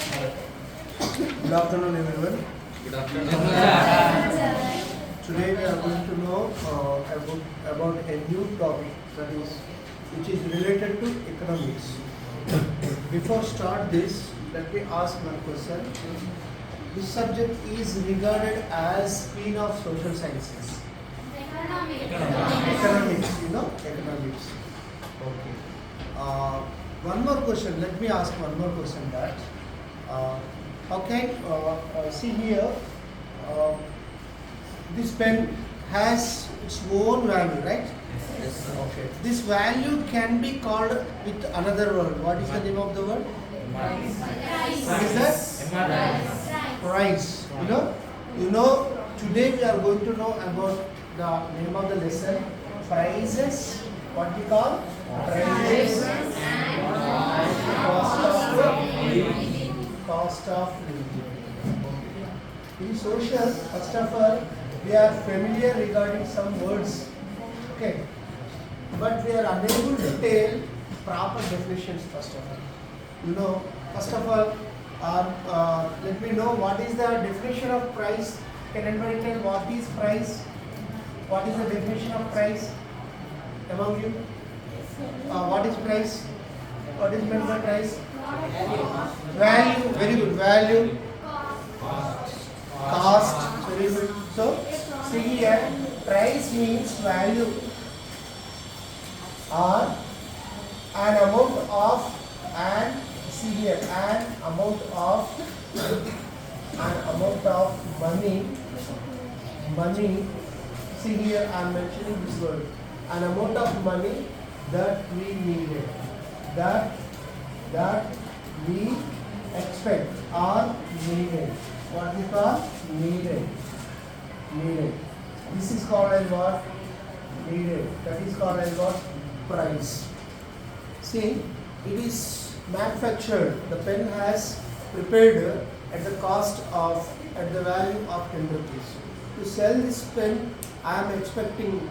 Good afternoon, everyone. Good afternoon. Today we are going to know about a new topic which is related to economics. Before start this, let me ask one question. This subject is regarded as queen of social sciences. Economics, economics. Okay. One more question. Let me ask one more question. That see here, this pen has its own value, right? Yes. Okay. This value can be called with another word. What is the name of the word? What is that? Price. Today we are going to know about the name of the lesson. Prices. What we call? Prices and cost of living. In social, first of all, we are familiar regarding some words, okay, but we are unable to tell proper definitions. First of all, first of all, let me know what is the definition of price. Can anybody tell what is price? What is the definition of price among you? What is price? What is meant by price? Value. Very good. Value. Cost. Very good. So, see here, price means value or an amount of, and see here, an amount of money. See here, I am mentioning this word. An amount of money that we needed, that we expect or needed. What we call needed. This is called as what? Needed. That is called as what? Price. See, it is manufactured. The pen has prepared at the value of 10 rupees. To sell this pen, I am expecting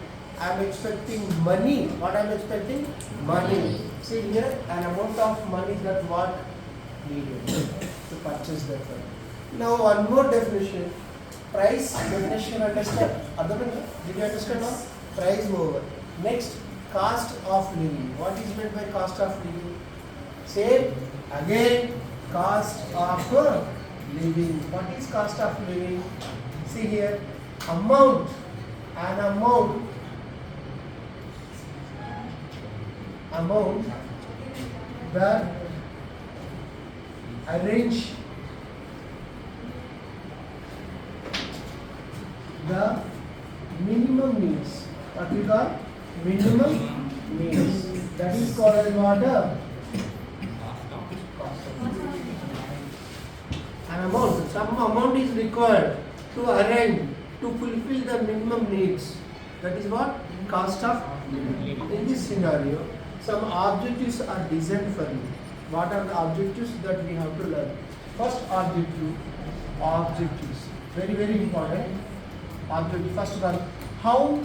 money. What I am expecting? Money. See here, an amount of money that what needed to purchase that pen. Now one more definition. Price definition understand? Did you understand now? Price over. Next, cost of living. What is meant by cost of living? Same again, cost of living. What is cost of living? See here, amount that arrange the minimum needs. What we call minimum needs. That is called as what? An amount. Some amount is required to arrange, to fulfill the minimum needs. That is what? Cost of living. In this scenario, some objectives are designed for you. What are the objectives that we have to learn? First objectives. Very, very important. Objective. First one, how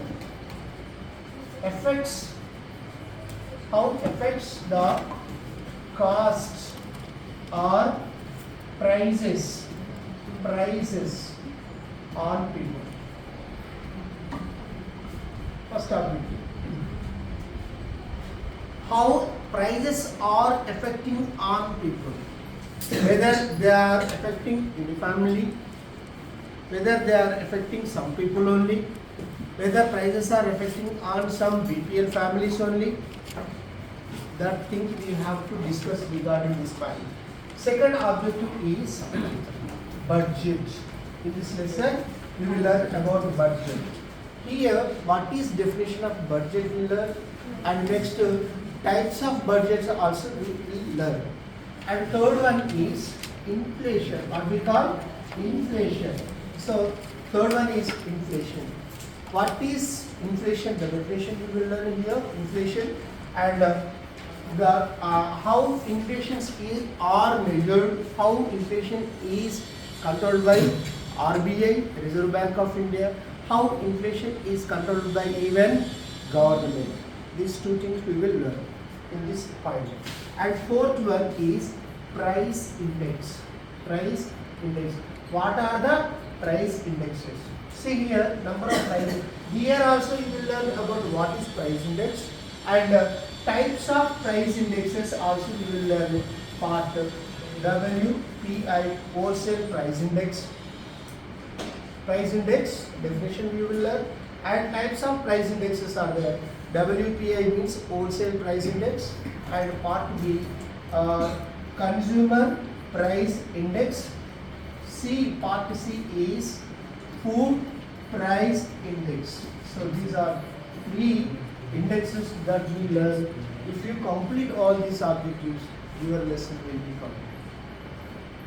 affects the cost or prices on people. First objective. How prices are affecting on people. Whether they are affecting the family, whether they are affecting some people only, whether prices are affecting on some BPL families only. That thing we have to discuss regarding this point. Second objective is budget. In this lesson, we will learn about budget. Here, what is definition of budget we will learn, and next types of budgets also we will learn. And third one is inflation. What we call inflation. So third one is inflation. What is inflation? The definition we will learn here. Inflation and how inflation are measured, how inflation is controlled by RBI, Reserve Bank of India, how inflation is controlled by even government. These two things we will learn in this point. And fourth one is price index. Price index. What are the price indexes? See here, number of prices. Here also you will learn about what is price index and types of price indexes also you will learn part WPI, wholesale price index. Price index definition you will learn and types of price indexes are there. WPI means wholesale price index and part B consumer price index. Part C is food price index. So these are three indexes that we learn. If you complete all these objectives, your lesson will be complete.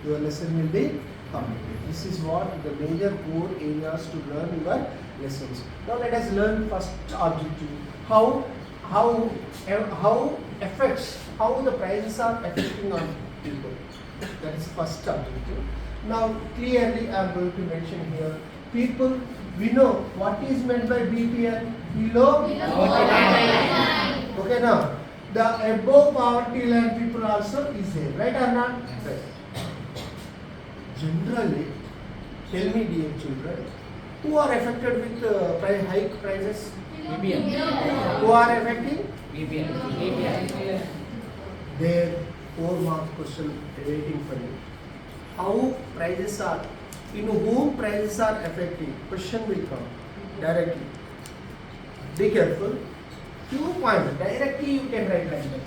Your lesson will be complete. This is what the major core areas to learn your lessons. Now let us learn first objective. How the prices are affecting on people. That is first objective. Now clearly I am going to mention here. People, we know what is meant by BPL. Below poverty line. Okay, now the above poverty line people also is there, right or not? Right. Generally, tell me dear children, who are affected with high prices? BPL. Who are affecting? BPL. There 4-mark question waiting for you. How prices are, in whom prices are affecting? Question will come directly. Be careful. 2 points. Directly you can write like that.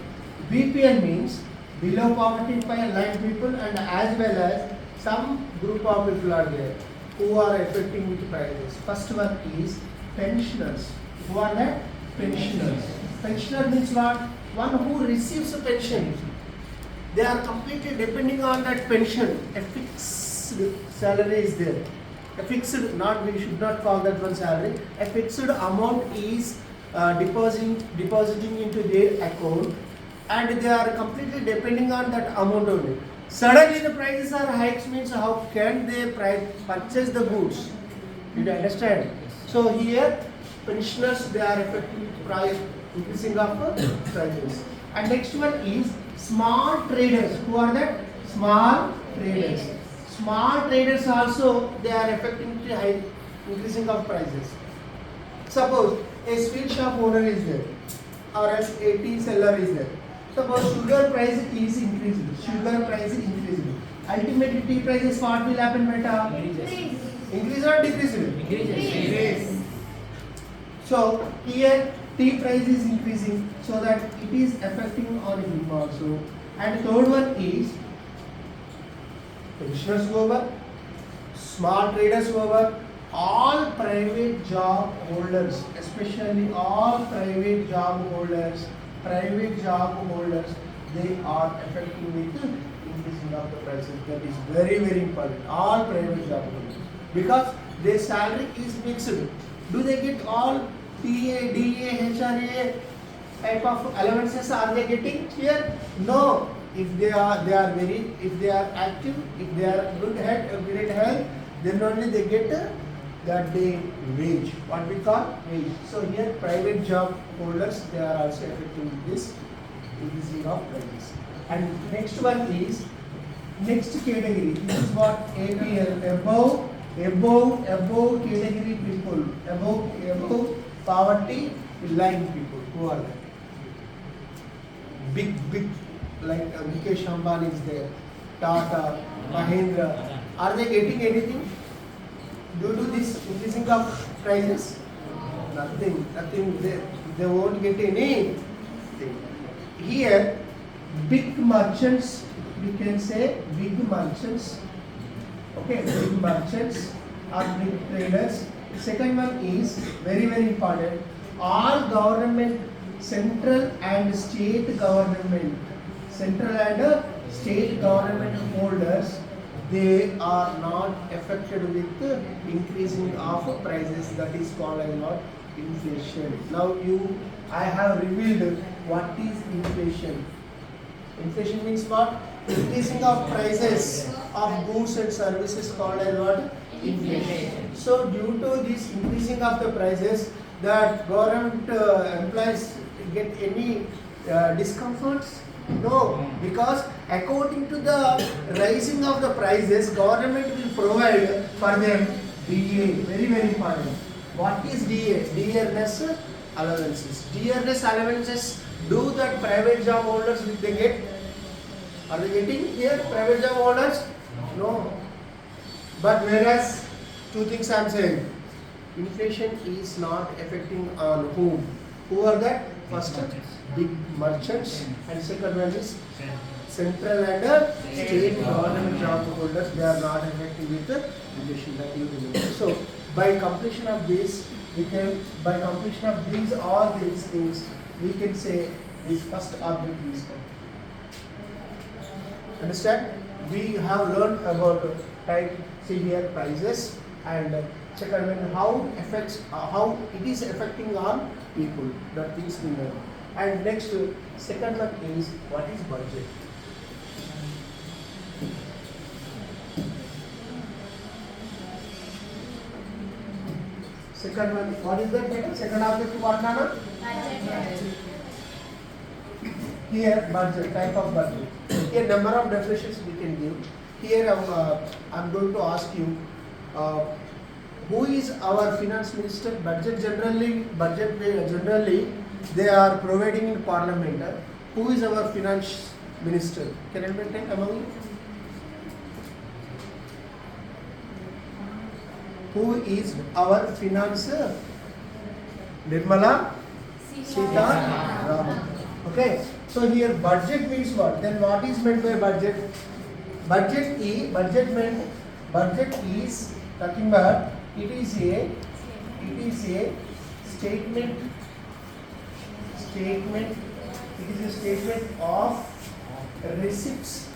BPL means below poverty line people and as well as some group of people are there who are affecting with prices. First one is pensioners. Who are that? Pensioners. Pensioner means what? One who receives a pension. They are completely depending on that pension. A fixed salary is there. A fixed, we should not call that one salary. A fixed amount is depositing into their account and they are completely depending on that amount only. Suddenly the prices are hikes means how can they purchase the goods? Did you understand? So here pensioners they are affecting price increasing of prices. And next one is small traders. Who are that? Small traders. Small traders also they are affecting the high increasing of prices. Suppose a sweet shop owner is there or else a tea seller is there. Suppose sugar price is increasing. Sugar price is increasing. Ultimately tea prices what will happen beta? Increase or decrease? Increase. So here tea price is increasing so that it is affecting on him also. And third one is pensioners go over, small traders go over, all private job holders, especially all private job holders, they are affecting with increasing of the prices. That is very, very important. All private job holders. Because their salary is mixed. Do they get all TA, DA, HRA type of allowances are they getting here? No. If they are active, if they are great health, then only they get that day wage. What we call wage. So here private job holders they are also affected with this increasing of prices. And next one is next category. This is what APL above category people, above poverty line people. Who are that? Big like Mukesh Ambani is there, Tata, Mahindra. Are they getting anything due to this increasing of prices? Nothing. They won't get anything. Here, big merchants, we can say big merchants. Okay, big merchants or big traders. Second one is very, very important. All government, central and state government holders, they are not affected with increasing of prices. That is called as what? Inflation. Now I have revealed what is inflation. Inflation means what? Increasing of prices of goods and services called as what? Inflation. So due to this increasing of the prices, that government employees get any discomforts? No, because according to the rising of the prices, government will provide for them DA. Very very important. What is DA? Dearness allowances. Dearness allowances do that private job holders will they get? Are they getting here private job holders? No. But whereas two things I am saying, inflation is not affecting on whom? Who are that? First, big merchants, and second one is central and state government job holders. They are not affected with the inflation that you remember. So by completion of this, we can all these things, we can say this first object is complete. Understand? We have learned about type severe prices and second one how it is affecting on people. That things we learn. And next second one is what is budget? Second one, what is that better? Second object what Nana? Here budget, type of budget. Here number of definitions we can give. Here I'm going to ask you who is our finance minister? Budget generally they are providing in parliament. Who is our finance minister? Can anyone take among you? Who is our finance? Nirmala Sitharaman. Okay. So here budget means what? Then what is meant by budget? Budget is talking about it is a statement. It is a statement of receipts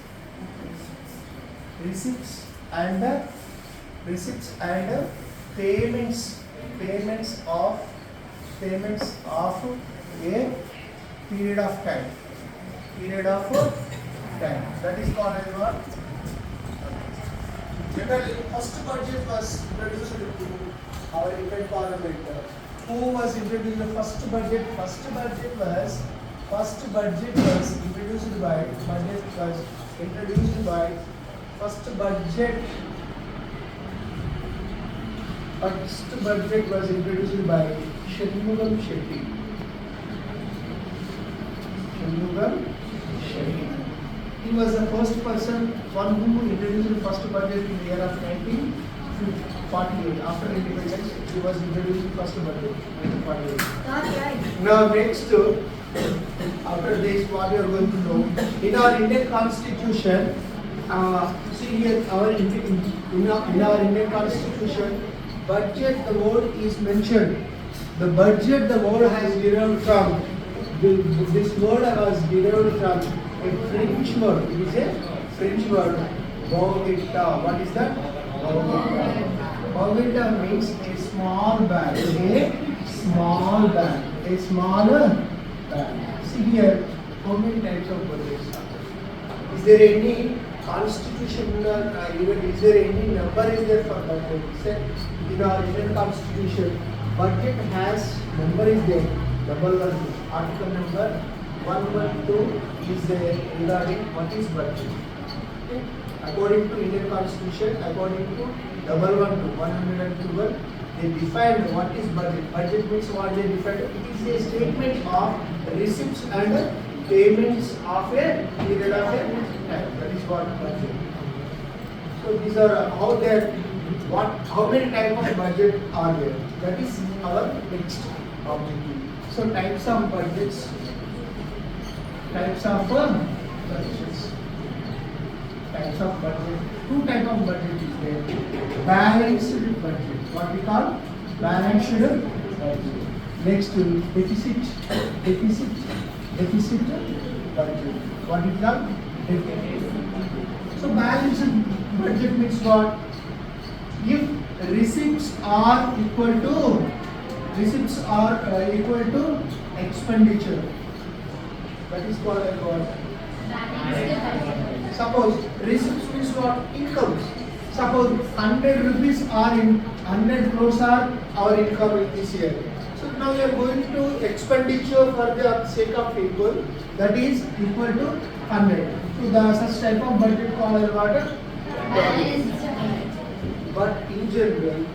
and payments of a period of time. That is called as what? Generally, first budget was introduced to our Indian Parliament. Who was introduced the first budget? First budget was introduced by Shanmugam Shetty. He was the first person, one who introduced the first budget in the year of 1948. After independence, he was introduced the first budget in 1948. Now next, after this, what we are going to know, in our Indian Constitution, see here, in our Indian Constitution, budget, the word is mentioned. The budget, the word has derived from. This word was derived from a French word. It is a French word. Baguette. What is that? Baguette means a small bag. A smaller bag. See here, how many types of budgets are there? Is there any constitutional even is there any number is there for budget? Say in our Indian Constitution, budget has number is there. Double one, article number 112 is there regarding what is budget. Okay. According to Indian Constitution, according to 112, they define what is budget. Budget means what they define. It is a statement of receipts and payments of a period of a time. That is what budget. So these are how many types of budget are there? That is our next objective. So types of budgets. Types of budgets. Two types of budget is there. Balanced budget. What we call balanced budget. Next, deficit budget. What is called deficit. So balanced budget means what? If receipts are equal to expenditure. That is called as what? Suppose receipts means what? Incomes. Suppose 100 rupees are in 100 crores are our income in this year. So now you are going to expenditure for the sake of people, that is equal to 100. So the such type of budget called as what? But in general,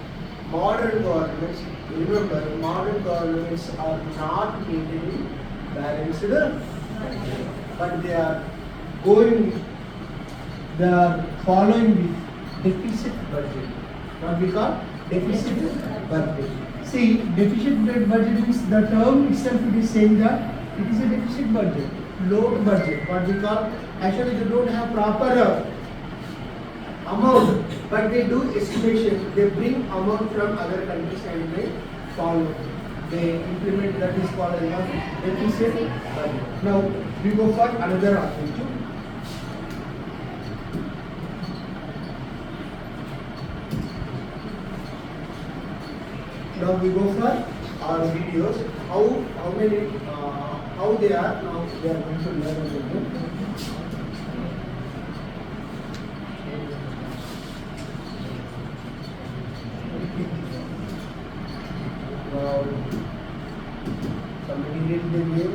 modern governments, remember, modern governments are not maintaining balanced budget, but they are following the deficit budget. What we call deficit budget. See, deficit budget means the term itself it is saying that it is a deficit budget, load budget. What we call, actually they don't have proper amount, but they do estimation. They bring amount from other countries and they follow. They implement, that is called as deficit budget. Now we go for another objective. Now we go for our videos. How many how they are. Now they are going to learn about them. Now somebody read the name.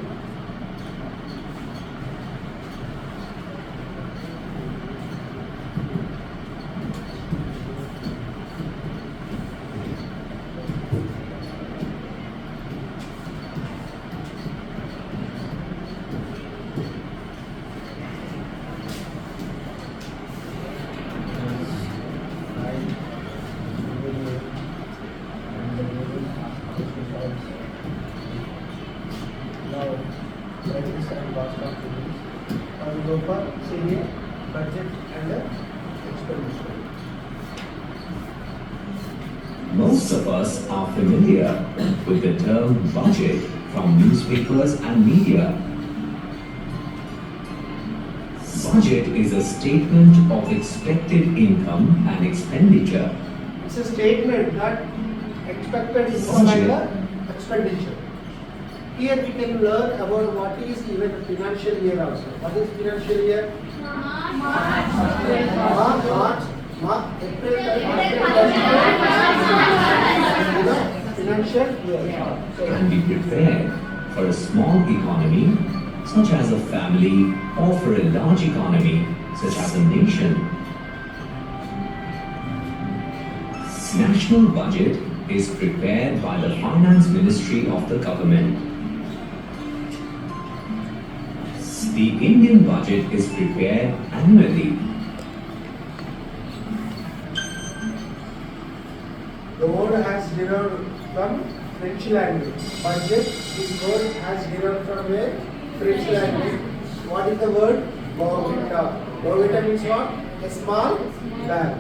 Budget and expenditure. Most of us are familiar with the term budget from newspapers and media. Budget is a statement of expected income and expenditure. It's a statement that expected income and expenditure. Here we can learn about what is even financial year also. What is financial year? March, April, financial year. Can be prepared for a small economy, such as a family, or for a large economy, such as a nation. National budget is prepared by the Finance Ministry of the government. The Indian budget is prepared annually. The word has derived from French language. Budget, this word has derived from a French language. What is the word? Government. Government means what? A small bag.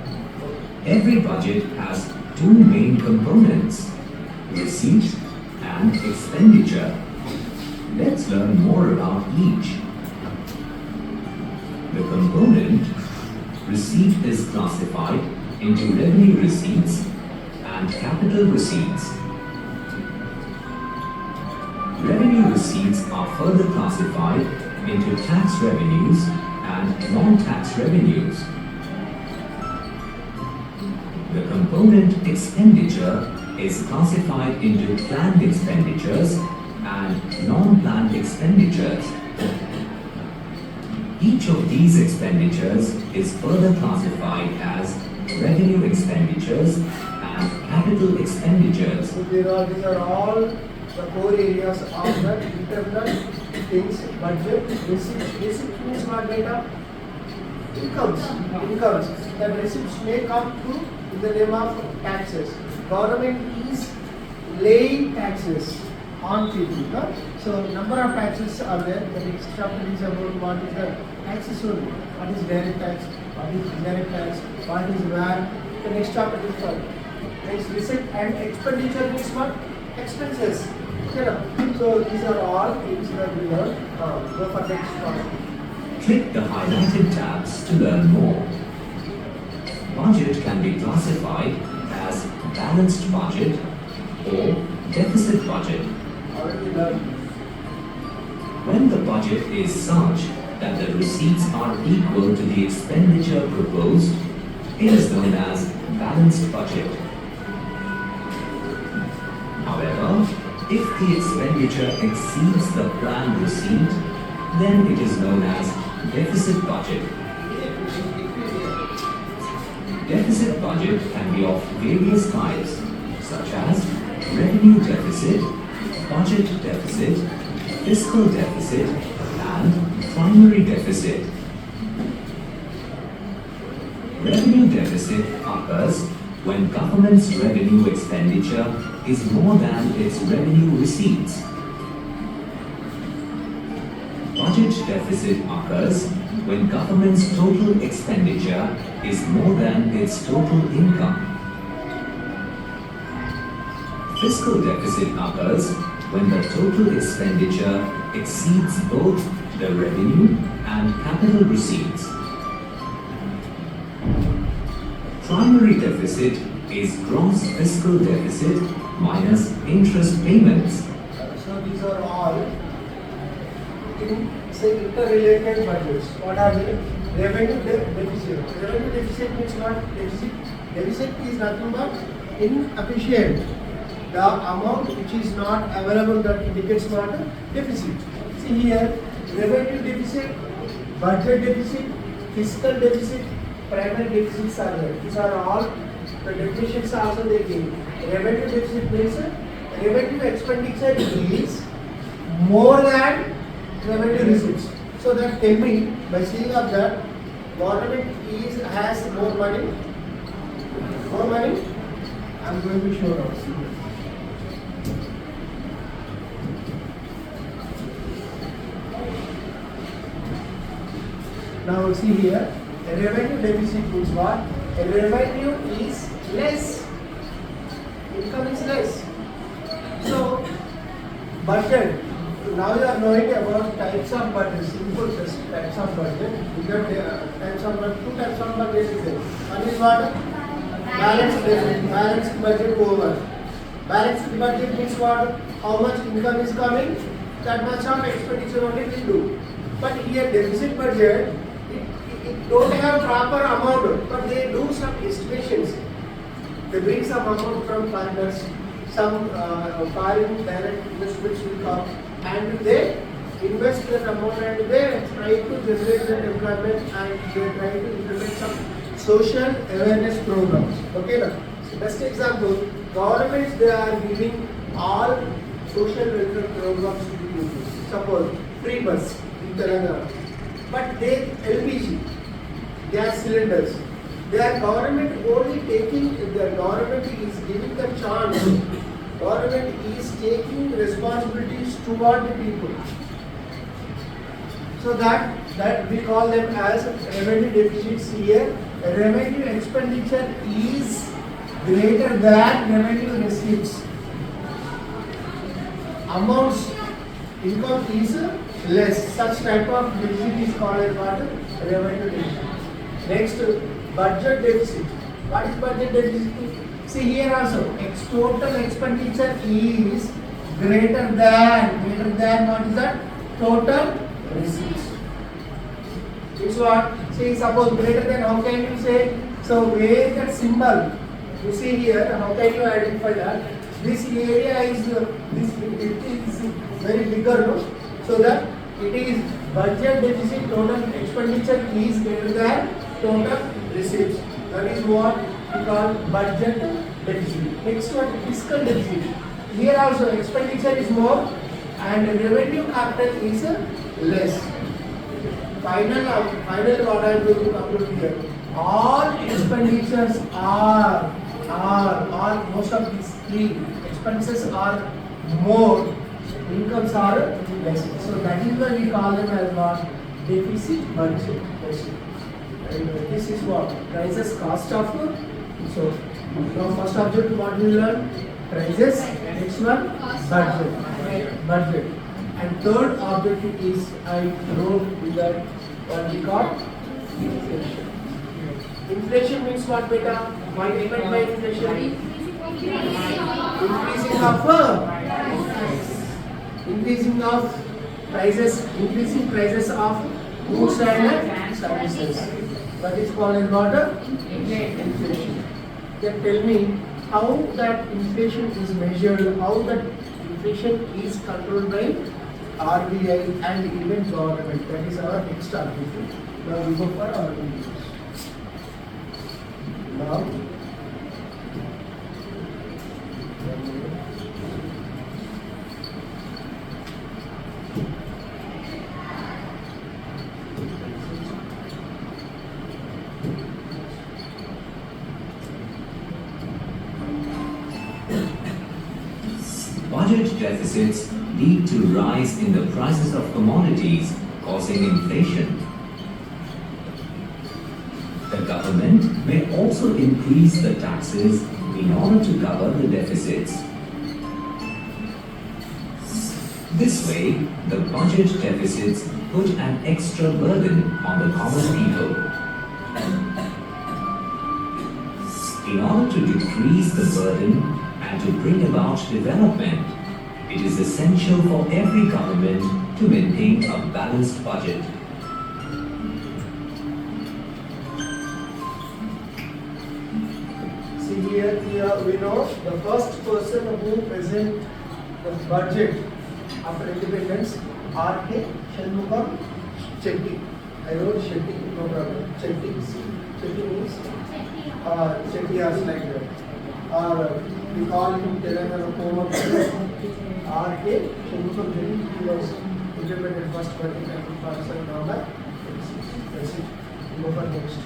Every budget has two main components, receipt and expenditure. Let's learn more about each. The component receipt is classified into revenue receipts and capital receipts. Revenue receipts are further classified into tax revenues and non-tax revenues. The component expenditure is classified into planned expenditures and non-planned expenditures. Each of these expenditures is further classified as revenue expenditures and capital expenditures. So these are all the core areas of the internal things, budget, receipts. Receipts means what data? Incomes. That receipts may come through in the name of taxes. Government is laying taxes on people. Huh? So number of taxes are there. The next chapter is about what is the taxes only. What is direct tax? What is indirect tax? What is VAT? The next chapter is for next receipt and expenditure means what? Expenses. So these are all things that we learn. Go for next chapter. Click the highlighted tabs to learn more. Budget can be classified as balanced budget or deficit budget. Already learned. When the budget is such that the receipts are equal to the expenditure proposed, it is known as balanced budget. However, If the expenditure exceeds the planned receipt, then it is known as deficit budget. Deficit budget can be of various types, such as revenue deficit, budget deficit, fiscal deficit, and primary deficit. Revenue deficit occurs when government's revenue expenditure is more than its revenue receipts. Budget deficit occurs when government's total expenditure is more than its total income. Fiscal deficit occurs when the total expenditure exceeds both the revenue and capital receipts. Primary deficit is gross fiscal deficit minus interest payments. So these are all say interrelated budgets. What are they? Revenue deficit. Revenue deficit means what? Deficit. Deficit is nothing but inefficient. The amount which is not available, that indicates what? Deficit. See here, revenue deficit, budget deficit, fiscal deficit, primary deficits are there. These are all the definitions also they give. Revenue deficit means revenue expenditure is more than revenue receipts. So that tell me, by seeing of that, government has more money. More money. I am going to show now. Now see here, a revenue deficit means what? A revenue is less. Income is less. So budget. Now you are knowing about types of budget. Simple types of budget. You get types of budget. Two types of budget is there. One is what? Balanced budget over. Balanced budget means what? How much income is coming, that much of expenditure only will do. But here deficit budget, it don't have proper amount, but they do some estimations. They bring some amount from foreigners, some foreign direct investments will come, and they invest that amount and they try to generate that employment and they try to implement some social awareness programs. Okay, now, so best example, governments they are giving all social welfare programs to the people. Suppose free bus in Telangana, but they LPG gas cylinders. Their government only taking, the government is giving the chance, government is taking responsibilities toward the people. So that we call them as revenue deficits here. Revenue expenditure is greater than revenue receipts. Amounts, income is less. Such type of deficit is called as what? Revenue deficit. Next, budget deficit. What is budget deficit? See here also, total expenditure is greater than what is that? Total receipts. It's what? See, suppose greater than, how can you say? So where that symbol? You see here, how can you identify that? This area is it is very bigger, no? So that it is budget deficit, total expenditure is greater than total receipts. That is what we call budget deficit. Next one, fiscal deficit. Here also expenditure is more and revenue capital is less. Final what I am going to conclude here. All expenditures are most of these three expenses are more, incomes are less. So that is why we call them as what? Deficit budget. And this is what? Prices cost of. So now first object what we learn? Prices. Next one budget. And third objective is I wrote with that what we call inflation. Inflation means what, beta? What do you mean by inflation? Increasing of prices, increasing prices of goods and services. That is called as what? Inflation. Then tell me how that inflation is measured, how that inflation is controlled by RBI and even government. That is our next argument. Now we go for our videos. Now, Budget deficits lead to rise in the prices of commodities, causing inflation. The government may also increase the taxes in order to cover the deficits. This way, the budget deficits put an extra burden on the common people. In order to decrease the burden and to bring about development, it is essential for every government to maintain a balanced budget. see here we know the first person who present the budget after independence, R.K. Shanmugam Chetty. I wrote Shetty, no problem. Chetty. Chetty means Chetty as like that. Or we call him Telangana home of R.K. Shanmugam Chetty. He was independent first budget and 2000 November. That's it. We go for next.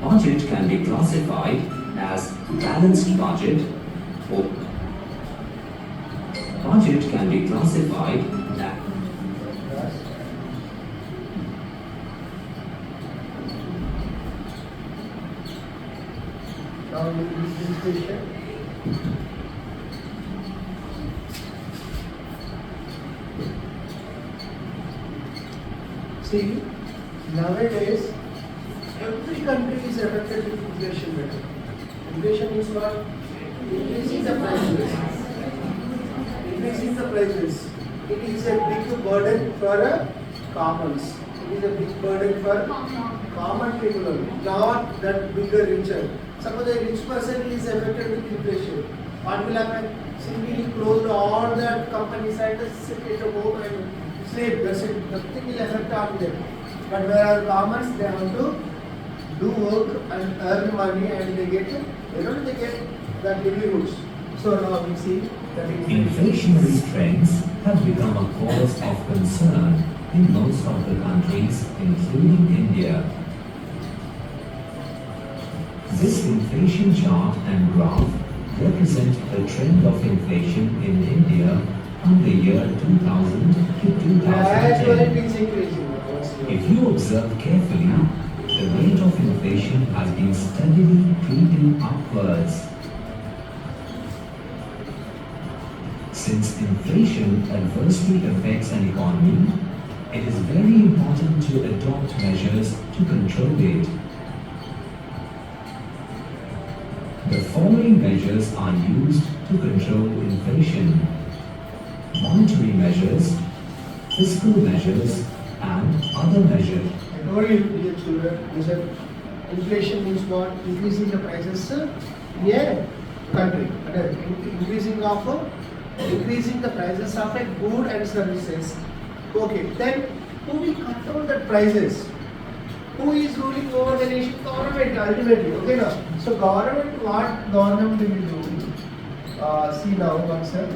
Budget can be classified as balanced budget or budget can be classified as Now we use this question. See, nowadays every country is affected with inflation rate. Inflation is what? Increasing the prices. Increasing the prices. It is a big burden for commons. It is a big burden for common people only, not that bigger richer. Suppose a rich person is affected with inflation. What will happen? Simply close all the companies and sit at home and sleep. That's it. Nothing will affect on them. But whereas commons, they have to do work and earn money and they get that livelihoods. So now we see that inflationary trends have become a cause of concern in most of the countries, including India. This inflation chart and graph represent the trend of inflation in India from the year 2000 to gradually 2010. it is increasing. If you observe carefully, the rate of inflation has been steadily creeping upwards. Since inflation adversely affects an economy, it is very important to adopt measures to control it. The following measures are used to control inflation: monetary measures, fiscal measures, and other measures. I told you, dear children, listen, inflation means what? Increasing the prices in a country. Increasing the prices of a good and services. Okay, then who will control the prices? Who is ruling over the nation? Government ultimately. Okay now. So government, what government will do? See now one sir.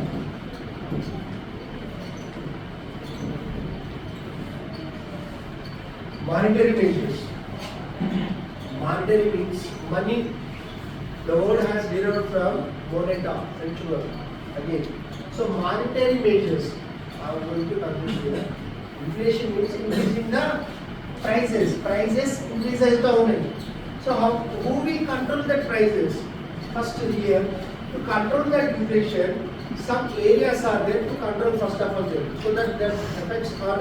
Monetary measures. Monetary means money. The word has derived from moneta, French word. Again. So monetary measures. I am going to conclude here. Inflation means increasing the prices. Prices increase only. So who will control the prices? First here, to control that inflation, some areas are there to control first of all them. So that affects on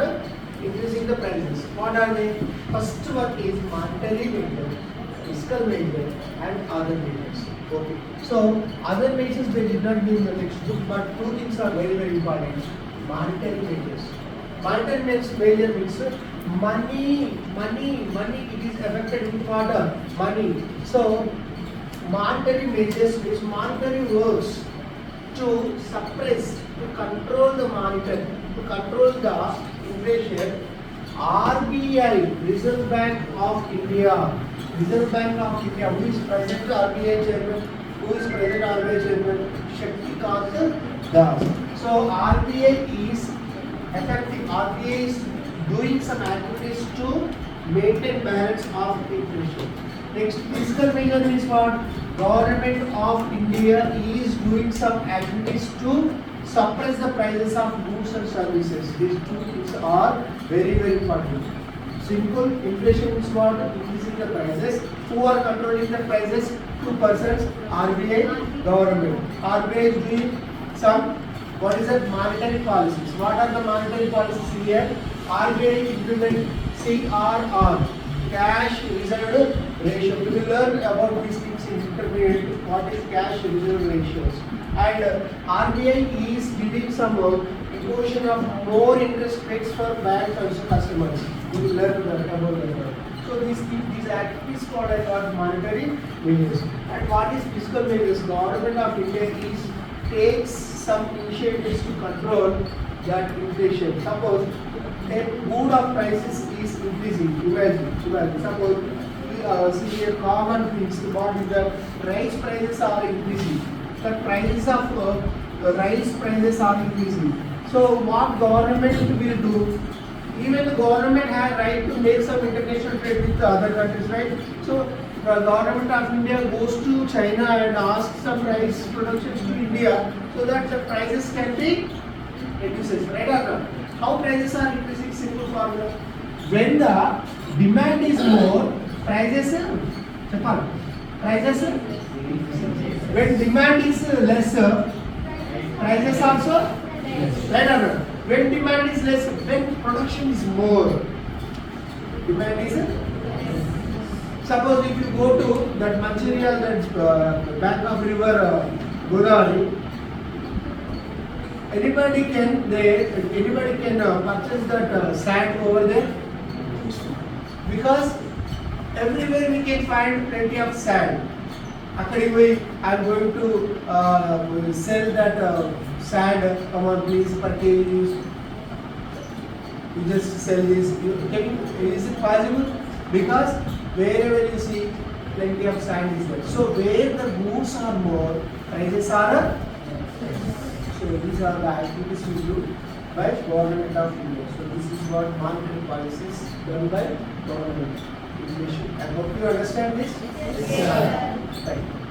increasing the prices. What are they? First one is monetary measure, fiscal measure, and other measures. Okay. So other measures they did not give in the textbook, but two things are very very important. Monetary measures. Monetary measure means money. It is affected with what? Money. So monetary measures means monetary works. to suppress, to control the market, to control the inflation, RBI, Reserve Bank of India, Reserve Bank of India, who is present RBI chairman, who is present RBI chairman, Shaktikant Das. So RBI is effective, RBI is doing some activities to maintain balance of inflation. Next, fiscal measure is what? Government of India is doing some activities to suppress the prices of goods and services. These two things are very, very important. Simple, inflation is what? Increasing the prices. Who are controlling the prices? Two persons, RBI, government. RBI is doing some, what is that? Monetary policies. What are the monetary policies here? RBI implement CRR, cash reserve ratio. We will learn about these things in intermediate. What is cash reserve ratios? And RBI is giving some imposition of more interest rates for bank customers. We will learn about that. So these activities called as what? Monetary measures. And what is fiscal measures? Government of India is takes some initiatives to control that inflation. Suppose a good of prices is increasing. Imagine. Suppose we see a common things. What is the rice prices are increasing. The prices of rice prices are increasing. So what government will do? Even the government has right to make some international trade with the other countries, right? So the government of India goes to China and asks some rice production to India so that the prices can be reduced, right or not? How prices are increasing? Simple formula. When the demand is more, prices when demand is lesser, prices also right or not? When demand is less, when production is more, demand is. Suppose if you go to that Manchuria, that bank of river Godavari, anybody can purchase that sand over there, because everywhere we can find plenty of sand. Actually, I am going to sell that sand. Come on, please, per kg. You just sell this. Is it possible? Because wherever you see plenty of sand is there. So where the goods are more, prices are. So these are the activities we do by government of India. So this is what monetary policies done by government. I hope you understand this. Yes. Thank you.